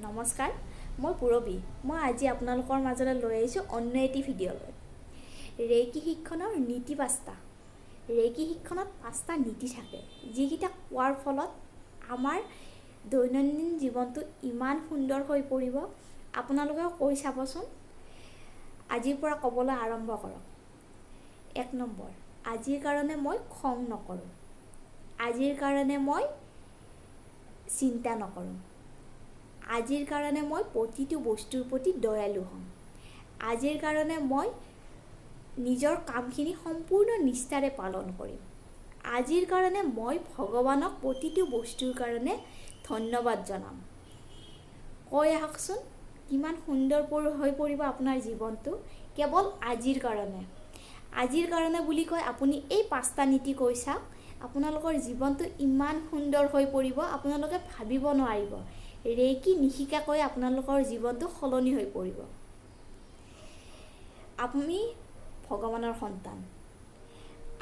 নমস্কাৰ, মই পূৰবী। মই আজি আপোনালোকৰ মাজলৈ লৈ আহিছোঁ অন্য এটি ভিডিঅ'লৈ। ৰেইকি শিক্ষণৰ নীতি 5টা। ৰেইকি শিক্ষণত 5টা নীতি থাকে, যিকেইটা কোৱাৰ ফলত আমাৰ দৈনন্দিন জীৱনটো ইমান সুন্দৰ হৈ পৰিব। আপোনালোকেও কৈ চাবচোন। আজিৰ পৰা ক'বলৈ আৰম্ভ কৰক। 1 নম্বৰ, আজিৰ কাৰণে মই খং নকৰোঁ। আজিৰ কাৰণে মই চিন্তা নকৰোঁ। আজিৰ কাৰণে মই প্ৰতিটো বস্তুৰ প্ৰতি দয়ালু হ'ম। আজিৰ কাৰণে মই নিজৰ কামখিনি সম্পূৰ্ণ নিষ্ঠাৰে পালন কৰিম। আজিৰ কাৰণে মই ভগৱানক প্ৰতিটো বস্তুৰ কাৰণে ধন্যবাদ জনাম। কৈ আহকচোন, কিমান সুন্দৰ হৈ পৰিব আপোনাৰ জীৱনটো কেৱল আজিৰ কাৰণে। আজিৰ কাৰণে বুলি কৈ আপুনি এই 5টা নীতি কৈ চাওক, আপোনালোকৰ জীৱনটো ইমান সুন্দৰ হৈ পৰিব, আপোনালোকে ভাবিব নোৱাৰিব। ৰেইকি নিশিকাকৈ আপোনালোকৰ জীৱনটো সলনি হৈ পৰিব। আমি ভগৱানৰ সন্তান।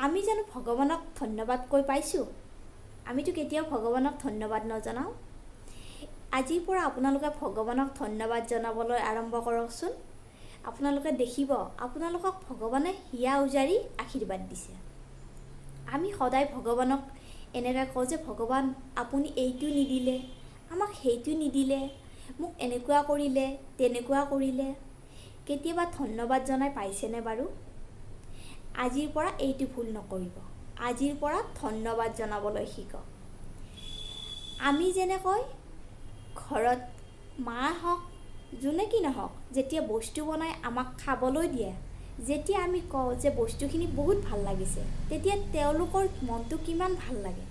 আমি জানো ভগৱানক ধন্যবাদ কৈ পাইছোঁ? আমিতো কেতিয়াও ভগৱানক ধন্যবাদ নজনাওঁ। আজিৰ পৰা আপোনালোকে ভগৱানক ধন্যবাদ জনাবলৈ আৰম্ভ কৰকচোন। আপোনালোকে দেখিব আপোনালোকক ভগৱানে হিয়া উজাৰি আশীৰ্বাদ দিছে। আমি সদায় ভগৱানক এনেকৈ কওঁ যে, ভগৱান আপুনি এইটো নিদিলে, আমাক সেইটো নিদিলে, মোক এনেকুৱা কৰিলে, তেনেকুৱা কৰিলে। কেতিয়াবা ধন্যবাদ জনাই পাইছেনে বাৰু? আজিৰ পৰা এইটো ভুল নকৰিব। আজিৰ পৰা ধন্যবাদ জনাবলৈ শিকক। আমি যেনেকৈ ঘৰত মা হওক, যোনে কি নহওক, যেতিয়া বস্তু বনাই আমাক খাবলৈ দিয়ে, যেতিয়া আমি কওঁ যে বস্তুখিনি বহুত ভাল লাগিছে, তেতিয়া তেওঁলোকৰ মনটো কিমান ভাল লাগে,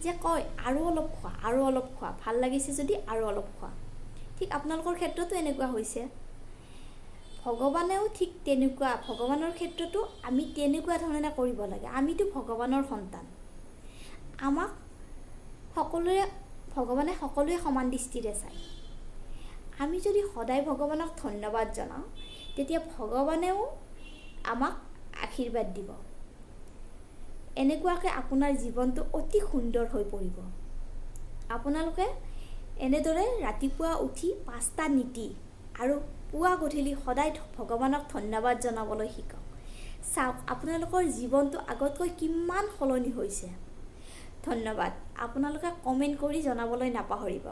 যে কয় আৰু অলপ খোৱা, আৰু অলপ খোৱা, ভাল লাগিছে যদি আৰু অলপ খোৱা। ঠিক আপোনালোকৰ ক্ষেত্ৰতো এনেকুৱা হৈছে। ভগৱানেও ঠিক তেনেকুৱা, ভগৱানৰ ক্ষেত্ৰতো আমি তেনেকুৱা ধৰণে কৰিব লাগে। আমিতো ভগৱানৰ সন্তান। আমাক ভগৱানে সকলোৱে সমান দৃষ্টিৰে চায়। আমি যদি সদায় ভগৱানক ধন্যবাদ জনাওঁ, তেতিয়া ভগৱানেও আমাক আশীৰ্বাদ দিব। এনেকুৱাকৈ আপোনাৰ জীৱনটো অতি সুন্দৰ হৈ পৰিব। আপোনালোকে এনেদৰে ৰাতিপুৱা উঠি 5টা নীতি আৰু পুৱা গধূলি সদায় ভগৱানক ধন্যবাদ জনাবলৈ শিকক। চাওক আপোনালোকৰ জীৱনটো আগতকৈ কিমান সলনি হৈছে। ধন্যবাদ। আপোনালোকে কমেণ্ট কৰি জনাবলৈ নাপাহৰিব।